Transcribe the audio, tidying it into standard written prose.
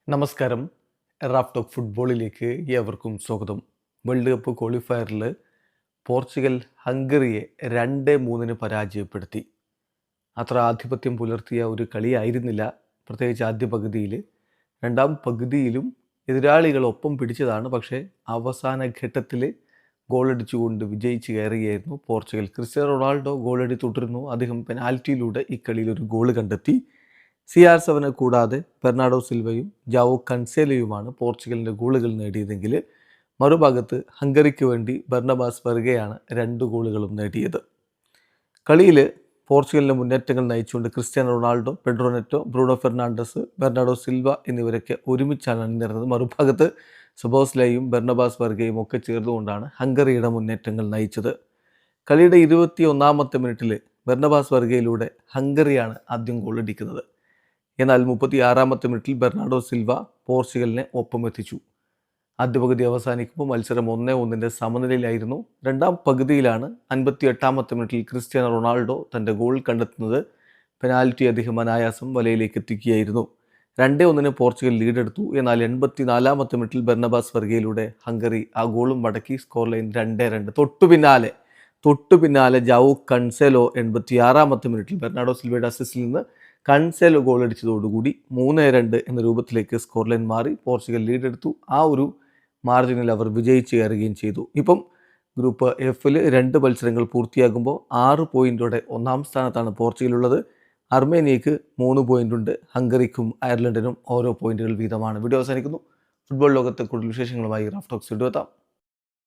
നമസ്കാരം. Raf talk ഫുട്ബോളിലേക്ക് ഏവർക്കും സ്വാഗതം. വേൾഡ് കപ്പ് ക്വാളിഫയറിൽ പോർച്ചുഗൽ ഹംഗറിയെ 2-3 പരാജയപ്പെടുത്തി. അത്ര ആധിപത്യം പുലർത്തിയ ഒരു കളിയായിരുന്നില്ല, പ്രത്യേകിച്ച് ആദ്യ പകുതിയിൽ. രണ്ടാം പകുതിയിലും എതിരാളികൾ ഒപ്പം പിടിച്ചതാണ്. പക്ഷേ അവസാന ഘട്ടത്തിൽ ഗോളടിച്ചുകൊണ്ട് വിജയിച്ച് കയറുകയായിരുന്നു പോർച്ചുഗൽ. ക്രിസ്ത്യാനോ റൊണാൾഡോ ഗോളടി തുടരുന്നു. അദ്ദേഹം പെനാൽറ്റിയിലൂടെ ഈ കളിയിൽ ഒരു ഗോൾ കണ്ടെത്തി. CR7 കൂടാതെ ബെർണാഡോ സിൽവയും ജാവോ കൻസേലയുമാണ് പോർച്ചുഗലിൻ്റെ ഗോളുകൾ നേടിയതെങ്കിൽ മറുഭാഗത്ത് ഹംഗറിക്ക് വേണ്ടി ബർണബാസ് വെർഗയാണ് 2 ഗോളുകളും നേടിയത്. കളിയിൽ പോർച്ചുഗലിൻ്റെ മുന്നേറ്റങ്ങൾ നയിച്ചുകൊണ്ട് Cristiano Ronaldo, Pedro Neto, Bruno Fernandes, Bernardo Silva എന്നിവരൊക്കെ ഒരുമിച്ചാണ് അണിനിരന്നത്. മറുഭാഗത്ത് സബോസ്ലയും ബർണബാസ് വെർഗയും ഒക്കെ ചേർന്നുകൊണ്ടാണ് ഹംഗറിയുടെ മുന്നേറ്റങ്ങൾ നയിച്ചത്. കളിയുടെ 21ാമത്തെ മിനിറ്റിൽ ബർണബാസ് വെർഗയിലൂടെ ഹംഗറിയാണ് ആദ്യം ഗോളടിക്കുന്നത്. എന്നാൽ 36ാമത്തെ മിനിറ്റിൽ ബെർണാഡോ സിൽവ പോർച്ചുഗലിനെ ഒപ്പമെത്തിച്ചു. ആദ്യ പകുതി അവസാനിക്കുമ്പോൾ മത്സരം 1-1 സമനിലയിലായിരുന്നു. രണ്ടാം പകുതിയിലാണ് 58ാമത്തെ മിനിറ്റിൽ ക്രിസ്ത്യാനോ റൊണാൾഡോ തൻ്റെ ഗോൾ കണ്ടെത്തുന്നത്. പെനാൽറ്റി അദ്ദേഹം അനായാസം വലയിലേക്ക് എത്തിക്കുകയായിരുന്നു. 2-1 പോർച്ചുഗൽ ലീഡെടുത്തു. എന്നാൽ 84ാമത്തെ മിനിറ്റിൽ ബെർണബാസ് വെർഗയിലൂടെ ഹംഗറി ആ ഗോളും മടക്കി. Score line 2-2. തൊട്ടു പിന്നാലെ ജാവോ കൻസേലോ 86ാമത്തെ മിനിറ്റിൽ ബെർണാഡോ സിൽവയുടെ അസിസ്റ്റിൽ നിന്ന് കൻസേലോ ഗോളടിച്ചതോടുകൂടി 3-2 എന്ന രൂപത്തിലേക്ക് സ്കോർ ലൈൻ മാറി. പോർച്ചുഗൽ ലീഡെടുത്തു. ആ ഒരു മാർജിനിൽ അവർ വിജയിച്ച് കയറുകയും ചെയ്തു. ഇപ്പം ഗ്രൂപ്പ് എഫിൽ 2 മത്സരങ്ങൾ പൂർത്തിയാകുമ്പോൾ 6 പോയിൻറ്റോടെ 1ാം സ്ഥാനത്താണ് പോർച്ചുഗലുള്ളത്. അർമേനിയയ്ക്ക് 3 പോയിൻ്റുണ്ട്. ഹംഗറിക്കും അയർലൻഡിനും ഓരോ പോയിൻറ്റുകൾ വീതമാണ്. വീഡിയോ അവസാനിക്കുന്നു. ഫുട്ബോൾ ലോകത്തെ കൂടുതൽ വിശേഷങ്ങളുമായി റാഫ് ടോക്സ് വീഡിയോ എത്താം.